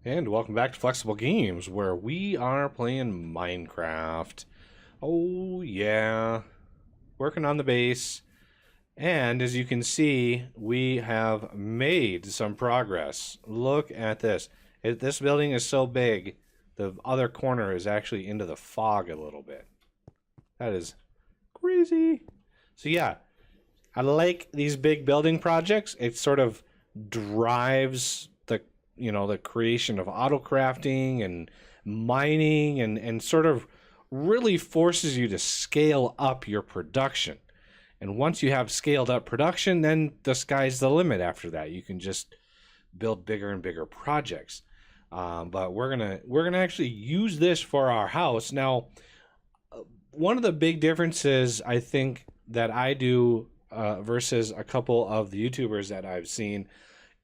And welcome back to Flexible Games, where we are playing Minecraft. Oh yeah, working on the base. And as you can see, we have made some progress. Look at this. This building is so big, the other corner is actually into the fog a little bit. That is crazy. So yeah, I like these big building projects. It sort of drives the creation of auto crafting and mining and sort of really forces you to scale up your production. And once you have scaled up production, then the sky's the limit after that. You can just build bigger and bigger projects. But we're gonna actually use this for our house. Now, one of the big differences I think that I do versus a couple of the YouTubers that I've seen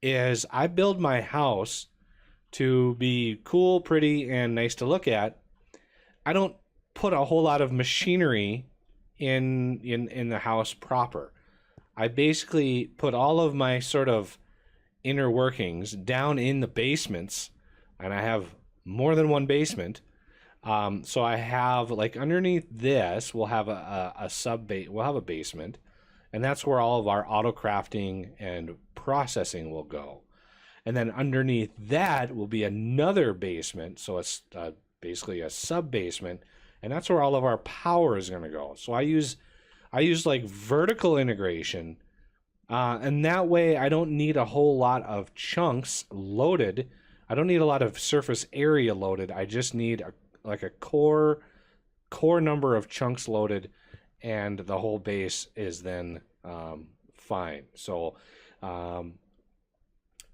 is I build my house to be cool, pretty, and nice to look at. I don't put a whole lot of machinery in the house proper. I basically put all of my sort of inner workings down in the basements, and I have more than one basement. So I have, like, underneath this, we'll have we'll have a basement, and that's where all of our auto crafting and processing will go. And then underneath that will be another basement, so it's basically a sub basement, and that's where all of our power is going to go. So I use like vertical integration, and that way I don't need a whole lot of chunks loaded. I don't need a lot of surface area loaded. I just need a core number of chunks loaded, and the whole base is then fine. So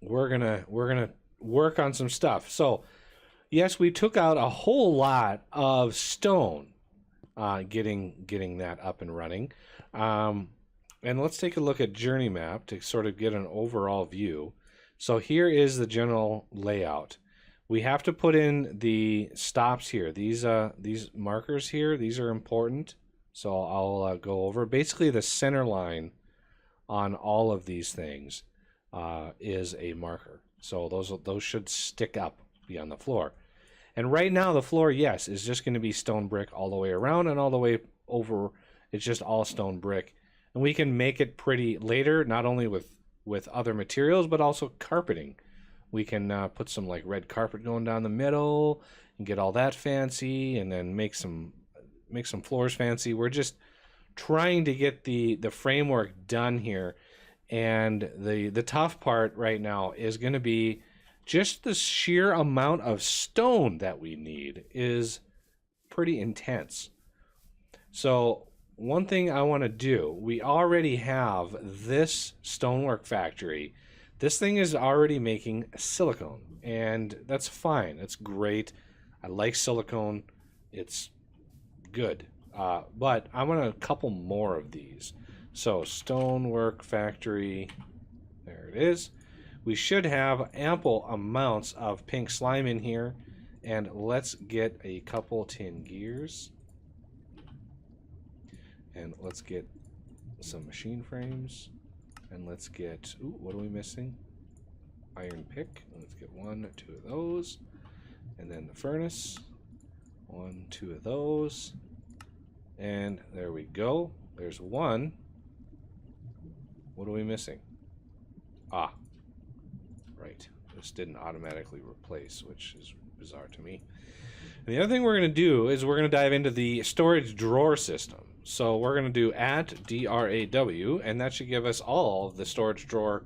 we're gonna work on some stuff. So yes, we took out a whole lot of stone, getting that up and running. And let's take a look at Journey Map to sort of get an overall view. So here is the general layout. We have to put in the stops here. These markers here, these are important. So I'll go over. Basically, the center line on all of these things is a marker. So those should stick up, be on the floor. And right now, the floor, yes, is just going to be stone brick all the way around and all the way over. It's just all stone brick. And we can make it pretty later, not only with other materials, but also carpeting. We can put some like red carpet going down the middle and get all that fancy, and then make some floors fancy. We're just trying to get the framework done here, and the tough part right now is going to be just the sheer amount of stone that we need is pretty intense. So one thing I want to do, we already have this stonework factory. This thing is already making silicone, and that's fine. It's great. I like silicone. It's good. But I want a couple more of these. So stonework factory, there it is. We should have ample amounts of pink slime in here, and let's get a couple tin gears, and let's get some machine frames, and let's get, ooh, what are we missing? Iron pick. Let's get 1, 2 of those, and then the furnace, 1, 2 of those, and there we go. There's one. What are we missing? Ah, right. This didn't automatically replace, which is bizarre to me. And the other thing we're going to do is we're going to dive into the storage drawer system. So we're going to do @DRAW, and that should give us all of the storage drawer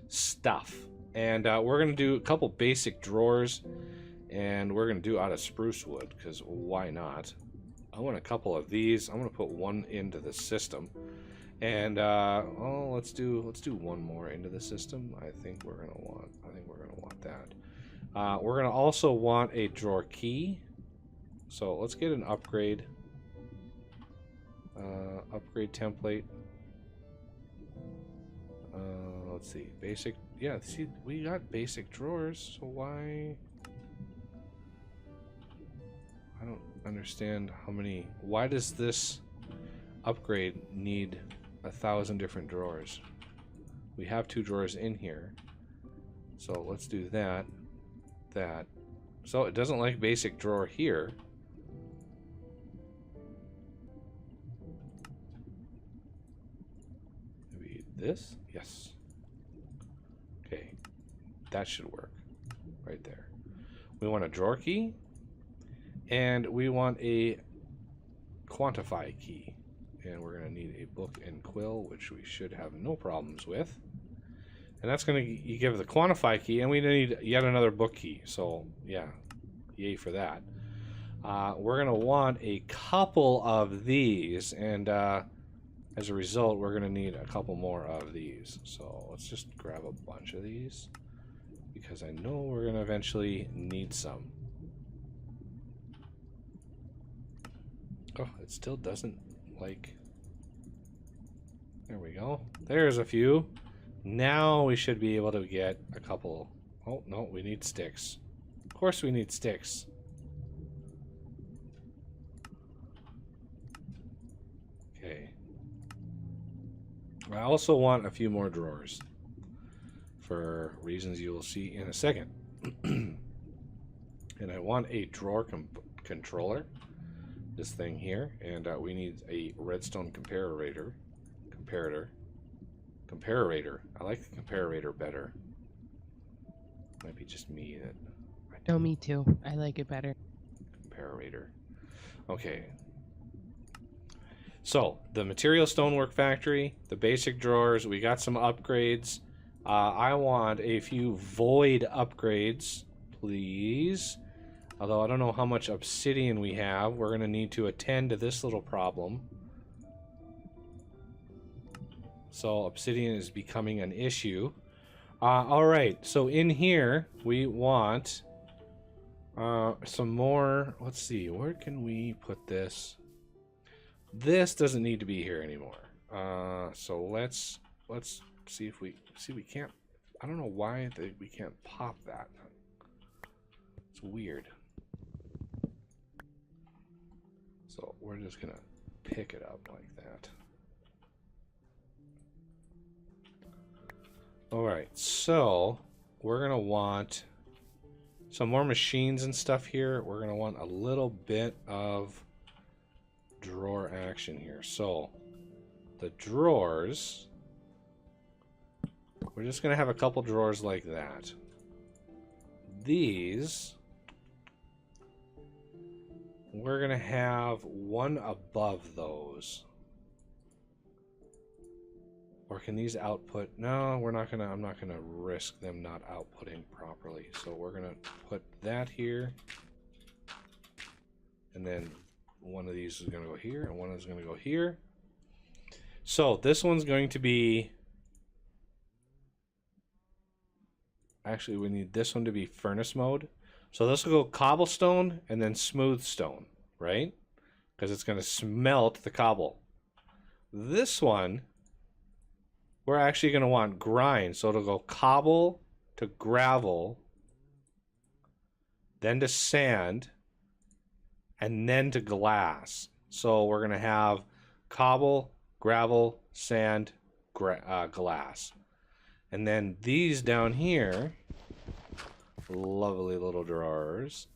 stuff. And we're going to do a couple basic drawers, and we're going to do out of spruce wood, because why not? I want a couple of these. I'm going to put one into the system. And oh, let's do one more into the system. I think we're gonna want that. We're gonna also want a drawer key. So let's get an upgrade. Upgrade template. Let's see, basic. Yeah, see, we got basic drawers. So why? I don't understand how many. Why does this upgrade need 1,000 different drawers? We have 2 drawers in here, so let's do that. that. So it doesn't like basic drawer here. Maybe this? Yes. Okay. That should work. Right there. We want a drawer key. And we want a quantify key. And we're going to need a book and quill, which we should have no problems with. And that's going to give the quantify key, and we need yet another book key. So, yeah, yay for that. We're going to want a couple of these, and as a result, we're going to need a couple more of these. So let's just grab a bunch of these, because I know we're going to eventually need some. Oh, it still doesn't like... There we go. There's a few. Now we should be able to get a couple. Oh, no, we need sticks. Of course we need sticks. Okay. I also want a few more drawers for reasons you will see in a second. And I want a drawer controller, this thing here, and we need a redstone comparator. I like the comparator better. Might be just me that... No, me too. I like it better. Comparator. Okay. So, the material stonework factory, the basic drawers, we got some upgrades. I want a few void upgrades, please. Although I don't know how much obsidian we have. We're going to need to attend to this little problem. So obsidian is becoming an issue. Alright, so in here we want some more. Let's see, where can we put this? This doesn't need to be here anymore. So let's see if we can't. I don't know why we can't pop that. It's weird. So we're just gonna pick it up like that. Alright, so we're going to want some more machines and stuff here. We're going to want a little bit of drawer action here. So the drawers, we're just going to have a couple drawers like that. These, we're going to have one above those. Or can these output? No, we're not gonna. I'm not gonna risk them not outputting properly. So we're gonna put that here, and then one of these is gonna go here, and one is gonna go here. So this one's going to be. Actually, we need this one to be furnace mode. So this will go cobblestone and then smooth stone, right? Because it's gonna smelt the cobble. This one, we're actually going to want grind. So it'll go cobble to gravel, then to sand, and then to glass. So we're going to have cobble, gravel, sand, glass. And then these down here, lovely little drawers,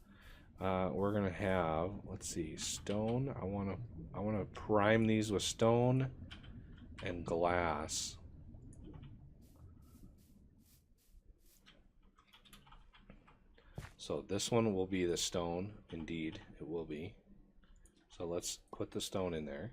we're going to have, let's see, stone. I want to prime these with stone and glass. So this one will be the stone. Indeed, it will be. So let's put the stone in there.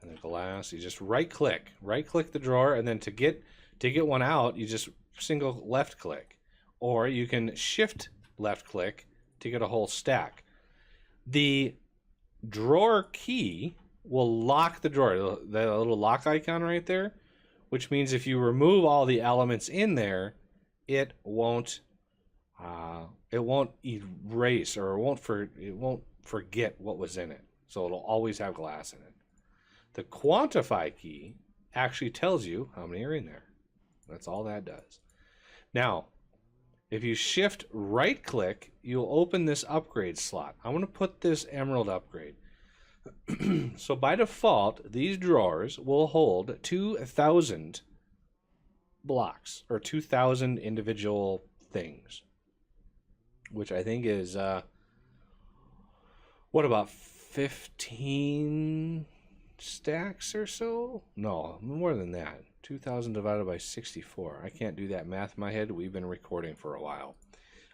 And the glass, you just right-click the drawer, and then to get one out, you just single left-click. Or you can shift left-click to get a whole stack. The drawer key will lock the drawer, the little lock icon right there, which means if you remove all the elements in there, it won't erase, or it won't forget what was in it. So it'll always have glass in it. The quantify key actually tells you how many are in there. That's all that does. Now, if you shift right click, you'll open this upgrade slot. I want to put this emerald upgrade. So by default, these drawers will hold 2,000 blocks, or 2,000 individual things. which I think is, what about 15 stacks or so? No, more than that. 2,000 divided by 64. I can't do that math in my head. We've been recording for a while.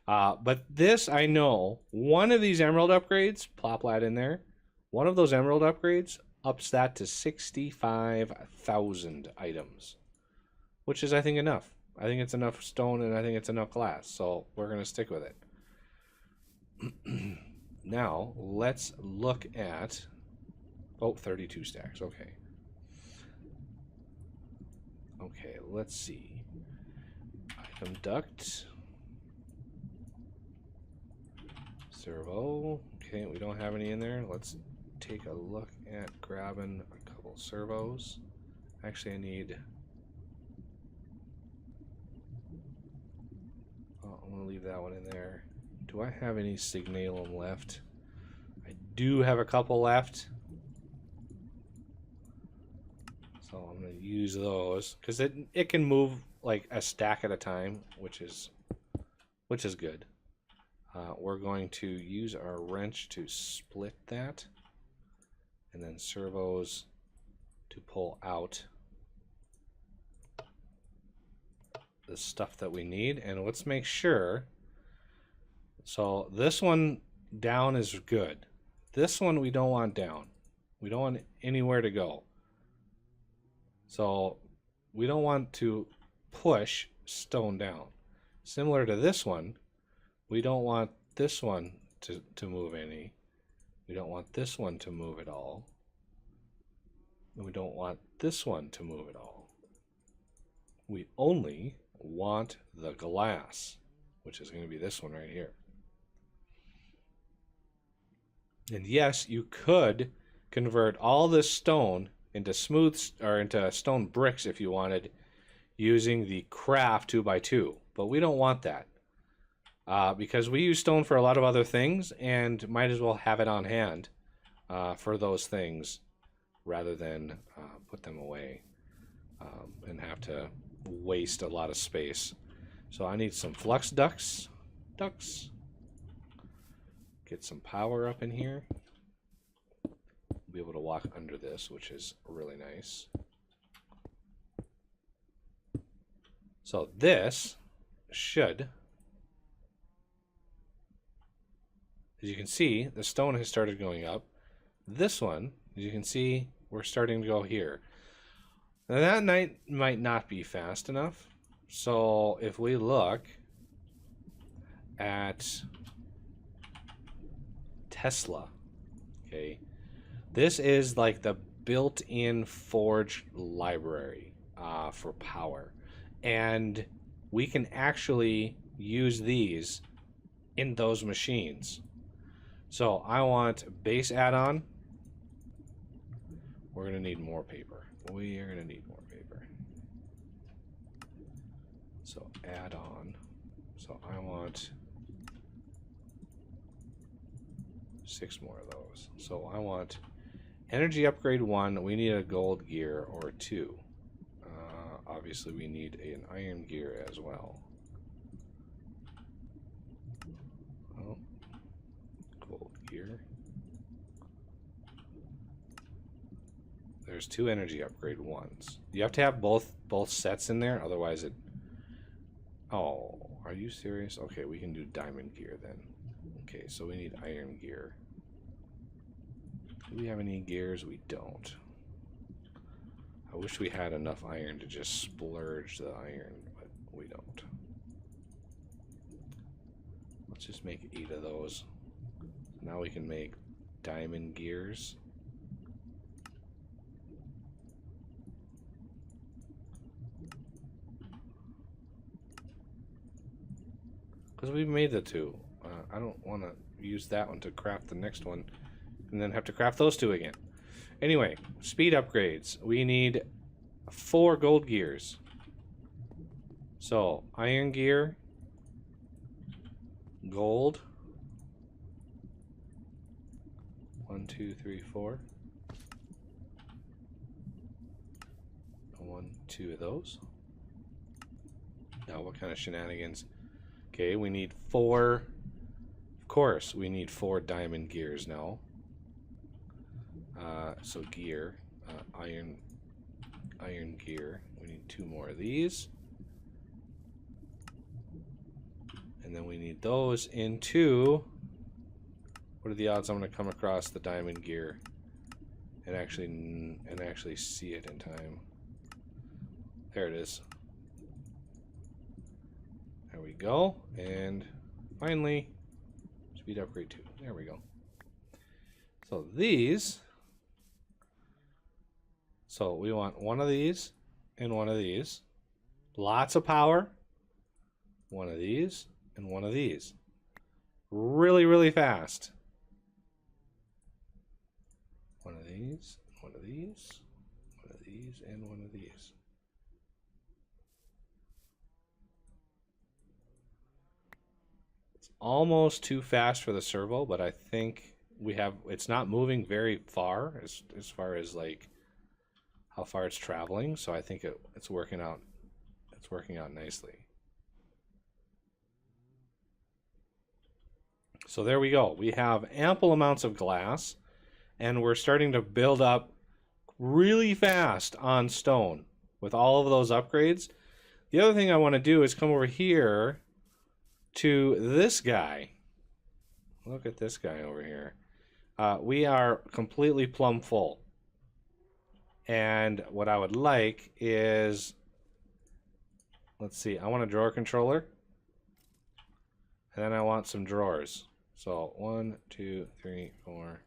But this, I know, one of these emerald upgrades, plop that in there, one of those emerald upgrades ups that to 65,000 items, which is, I think, enough. I think it's enough stone, and I think it's enough glass, so we're going to stick with it. Now, let's look at... Oh, 32 stacks. Okay. Okay, let's see. Item duct. Servo. Okay, we don't have any in there. Let's take a look at grabbing a couple servos. Actually, I need... Oh, I'm going to leave that one in there. Do I have any signalum left? I do have a couple left. So I'm going to use those because it can move like a stack at a time, which is good. We're going to use our wrench to split that, and then servos to pull out the stuff that we need. And let's make sure. So this one down is good. This one we don't want down. We don't want anywhere to go. So we don't want to push stone down. Similar to this one, we don't want this one to move any. We don't want this one to move at all. And we don't want this one to move at all. We only want the glass, which is going to be this one right here. And yes, you could convert all this stone into into stone bricks if you wanted, using the craft 2x2, but we don't want that because we use stone for a lot of other things and might as well have it on hand for those things rather than put them away and have to waste a lot of space. So I need some flux ducts. Get some power up in here. Be able to walk under this, which is really nice. So this should, as you can see, the stone has started going up. This one, as you can see, we're starting to go here. Now that might not be fast enough. So if we look at Tesla, okay, this is like the built-in forge library for power, and we can actually use these in those machines. So I want base add-on. We're going to need more paper. We are going to need more paper. So add-on. So I want 6 more of those. So I want energy upgrade 1. We need a gold gear or 2. Obviously we need an iron gear as well. Oh, gold gear. There's 2 energy upgrade 1s. You have to have both sets in there, otherwise it... Oh, are you serious? Okay, we can do diamond gear then. Okay, so we need iron gear. Do we have any gears? We don't. I wish we had enough iron to just splurge the iron, but we don't. Let's just make 8 of those. Now we can make diamond gears. Because we've made the 2. I don't want to use that one to craft the next one and then have to craft those 2 again. Anyway, speed upgrades. We need 4 gold gears. So, iron gear, gold. 1, 2, 3, 4. 1, 2 of those. Now, what kind of shenanigans? Okay, we need 4 of course, we need 4 diamond gears now. So gear, iron gear. We need 2 more of these. And then we need those into... What are the odds I'm going to come across the diamond gear and actually see it in time? There it is. There we go. And finally, speed upgrade 2. There we go. So these... So we want one of these and one of these. Lots of power. One of these and one of these. Really, really fast. One of these, one of these, one of these, and one of these. It's almost too fast for the servo, but I think we have, it's not moving very far as far as like how far it's traveling, so I think it's working out nicely. So there we go. We have ample amounts of glass, and we're starting to build up really fast on stone with all of those upgrades. The other thing I want to do is come over here to this guy. Look at this guy over here. We are completely plumb full. And what I would like is, let's see, I want a drawer controller. And then I want some drawers. So 1, 2, 3, 4,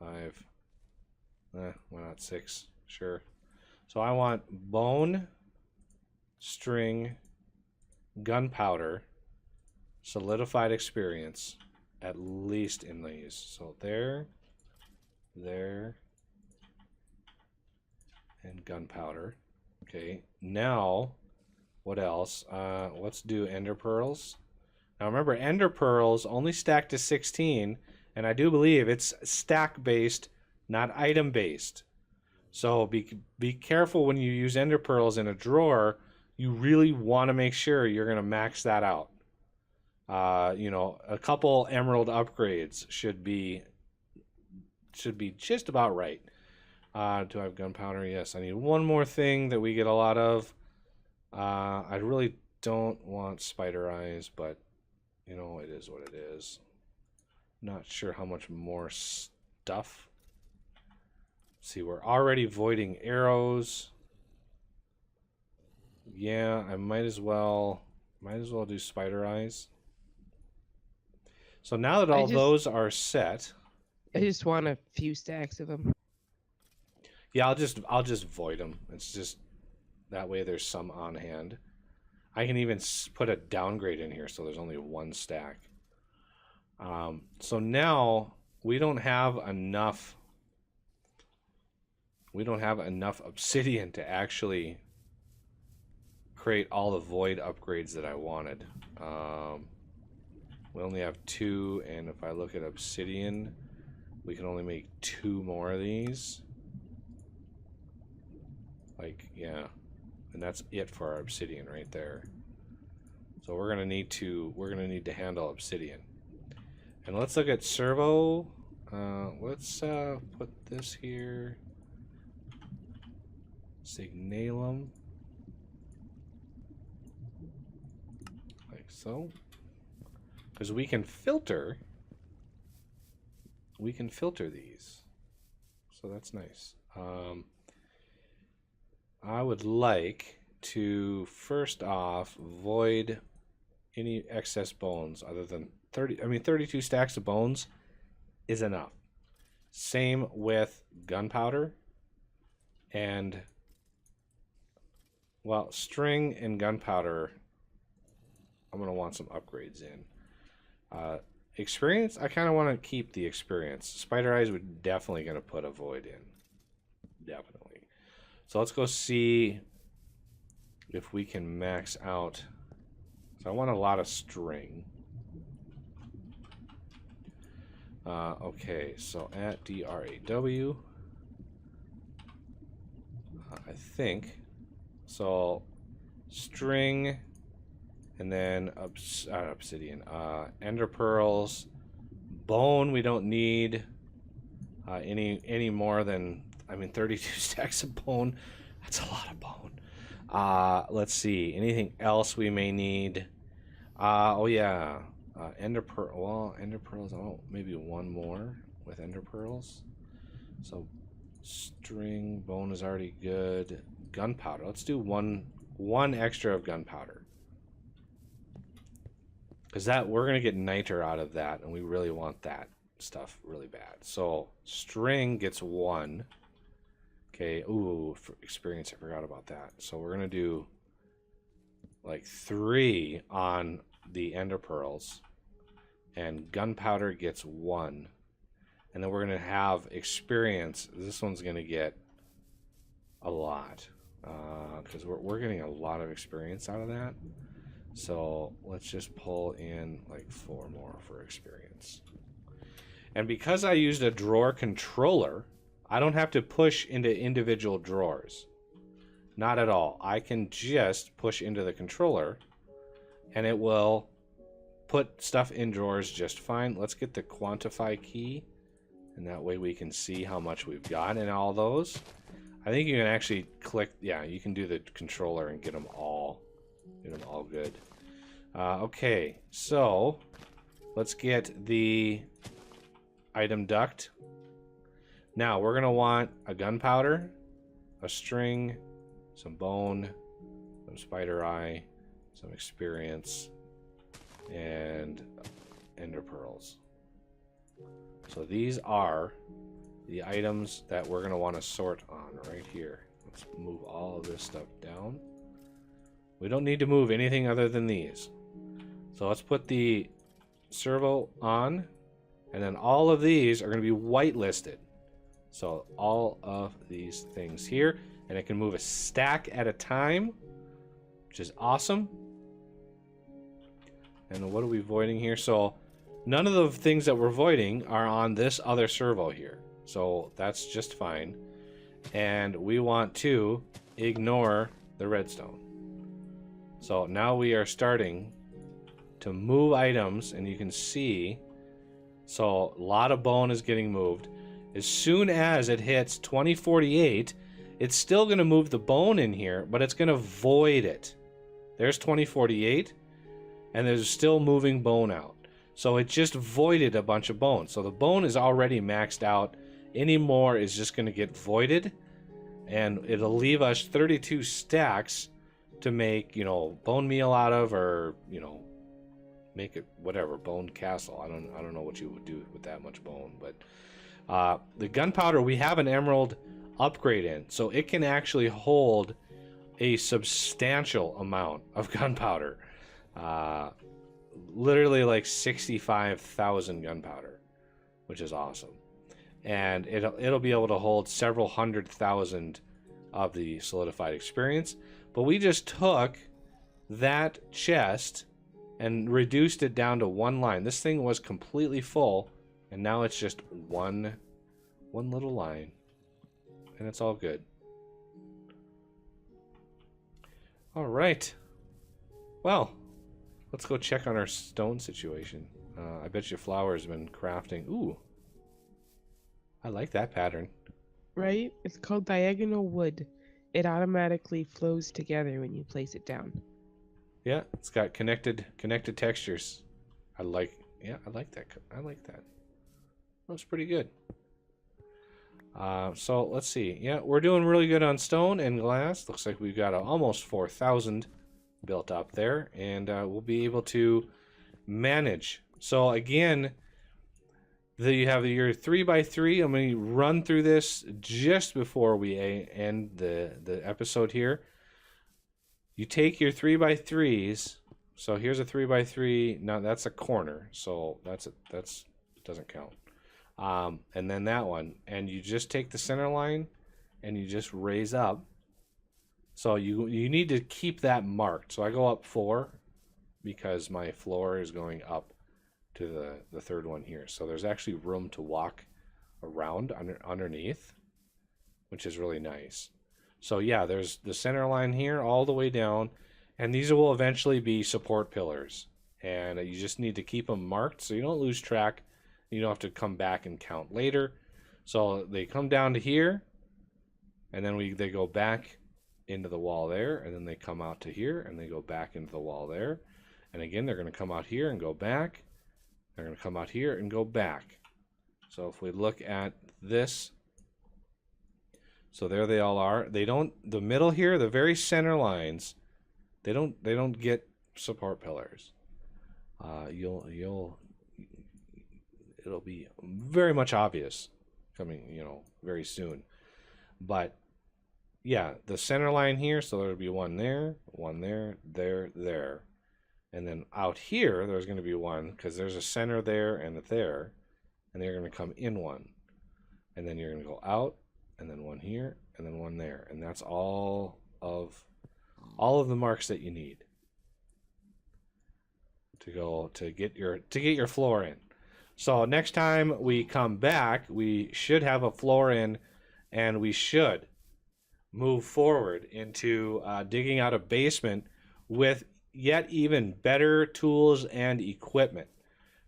5. Why not 6? Sure. So I want bone, string, gunpowder, solidified experience, at least in these. So there, and gunpowder. Okay, now what else? Let's do ender pearls. Now remember, ender pearls only stack to 16, and I do believe it's stack based, not item based. So be careful when you use ender pearls in a drawer. You really want to make sure you're going to max that out. You know, a couple emerald upgrades should be just about right. Do I have gunpowder? Yes. I need one more thing that we get a lot of. I really don't want spider eyes, but you know, it is what it is. Not sure how much more stuff. See, we're already voiding arrows. Yeah, I might as well do spider eyes. So now that all those are set, I just want a few stacks of them. yeah, I'll just void them. It's just that way there's some on hand. I can even put a downgrade in here so there's only 1 stack. So now we don't have enough obsidian to actually create all the void upgrades that I wanted. We only have 2, and if I look at obsidian, we can only make 2 more of these. Like, yeah. And that's it for our obsidian right there. So we're gonna need to handle obsidian. And let's look at servo. Let's put this here. Signalum. Like so. Because we can filter these. So that's nice. I would like to first off void any excess bones other than 32 stacks of bones is enough. Same with gunpowder and, well, string and gunpowder. I'm going to want some upgrades in. Experience, I kind of want to keep the experience. Spider eyes would definitely going to put a void in. Definitely. So let's go see if we can max out. So I want a lot of string. Okay, so at DRAW, I think, so string, and then obsidian, ender pearls, Bone we don't need any more than, I mean, 32 stacks of bone. That's a lot of bone. Let's see. Anything else we may need? Oh yeah. Ender pearl. Well, ender pearls. Oh, maybe one more with ender pearls. So string, bone is already good. Gunpowder. Let's do one extra of gunpowder. Because that, we're gonna get niter out of that, and we really want that stuff really bad. So string gets 1. Okay. Ooh, for experience, I forgot about that. So we're gonna do like 3 on the ender pearls, and gunpowder gets 1, and then we're gonna have experience. This one's gonna get a lot because we're getting a lot of experience out of that. So let's just pull in like 4 more for experience. And because I used a drawer controller, I don't have to push into individual drawers. Not at all. I can just push into the controller and it will put stuff in drawers just fine. Let's get the quantify key, and that way we can see how much we've got in all those. I think you can actually click, yeah, you can do the controller and get them all good. Okay, so let's get the item duct. Now we're gonna want a gunpowder, a string, some bone, some spider eye, some experience, and ender pearls. So these are the items that we're gonna want to sort on right here. Let's move all of this stuff down. We don't need to move anything other than these. So let's put the servo on, and then all of these are going to be whitelisted. So all of these things here, and it can move a stack at a time, which is awesome. And what are we voiding here? So none of the things that we're voiding are on this other servo here. So that's just fine. And we want to ignore the redstone. So now we are starting to move items, and you can see, so a lot of bone is getting moved. As soon as it hits 2048, it's still going to move the bone in here, but it's going to void it. There's 2048, and there's still moving bone out. So it just voided a bunch of bone. So the bone is already maxed out. Any more is just going to get voided, and it'll leave us 32 stacks to make, you know, bone meal out of, or, you know, make it whatever, bone castle. I don't know what you would do with that much bone. But the gunpowder, we have an emerald upgrade in, so it can actually hold a substantial amount of gunpowder. Literally like 65,000 gunpowder, which is awesome. And it'll be able to hold several 100,000 of the solidified experience. But we just took that chest and reduced it down to 1 line. This thing was completely full, and now it's just one little line, and it's all good. All right. Well, let's go check on our stone situation. I bet you Flower's been crafting. Ooh, I like that pattern. Right? It's called diagonal wood. It automatically flows together when you place it down. Yeah, it's got connected textures. I like that. I like that. That's pretty good. So let's see. Yeah, we're doing really good on stone and glass. Looks like we've got almost 4,000 built up there, and we'll be able to manage. So again, you have your 3x3. I'm going to run through this just before we end the episode here. You take your 3x3s. So here's a 3x3. Now that's a corner, so that's doesn't count. And then that one, and you just take the center line and you just raise up. So you need to keep that marked. So I go up 4 because my floor is going up to the third one here. So there's actually room to walk around underneath, which is really nice. So yeah, there's the center line here all the way down, and these will eventually be support pillars. And you just need to keep them marked so you don't lose track You don't have to come back and count later. So they come down to here, and then they go back into the wall there, and then they come out to here, and they go back into the wall there. And again, they're going to come out here and go back. They're going to come out here and go back. So if we look at this, so there they all are. They don't, the middle here, the very center lines, they don't get support pillars. It'll be very much obvious coming, very soon. But yeah, the center line here, so there'll be one there, there. And then out here, there's going to be one, because there's a center there and a there, and they're going to come in one. And then you're going to go out, and then one here, and then one there. And that's all of the marks that you need to get your floor in. So next time we come back, we should have a floor in, and we should move forward into digging out a basement with yet even better tools and equipment,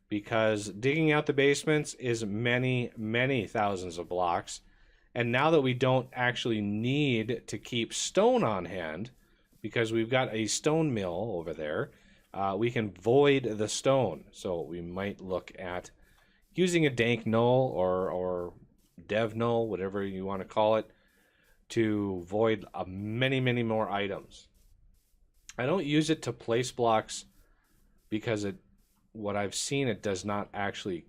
because digging out the basements is many thousands of blocks. And now that we don't actually need to keep stone on hand, because we've got a stone mill over there, we can void the stone. So we might look at using a dank null or dev null, whatever you want to call it, to void many more items. I don't use it to place blocks because what I've seen, it does not actually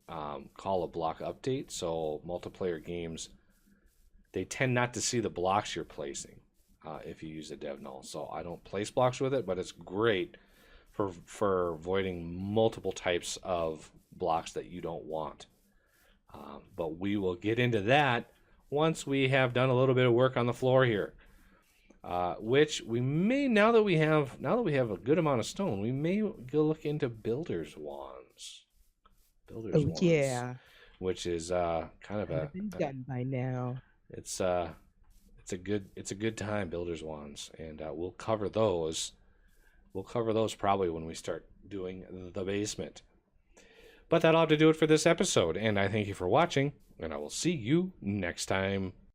call a block update. So multiplayer games, they tend not to see the blocks you're placing if you use a dev null. So I don't place blocks with it, but it's great for voiding multiple types of blocks that you don't want. But we will get into that once we have done a little bit of work on the floor here. Which we may, now that we have a good amount of stone, we may go look into builder's wands. Wands, yeah, which is kind of been done by now. It's a good time, builder's wands, and we'll cover those. We'll cover those probably when we start doing the basement. But that'll have to do it for this episode, and I thank you for watching, and I will see you next time.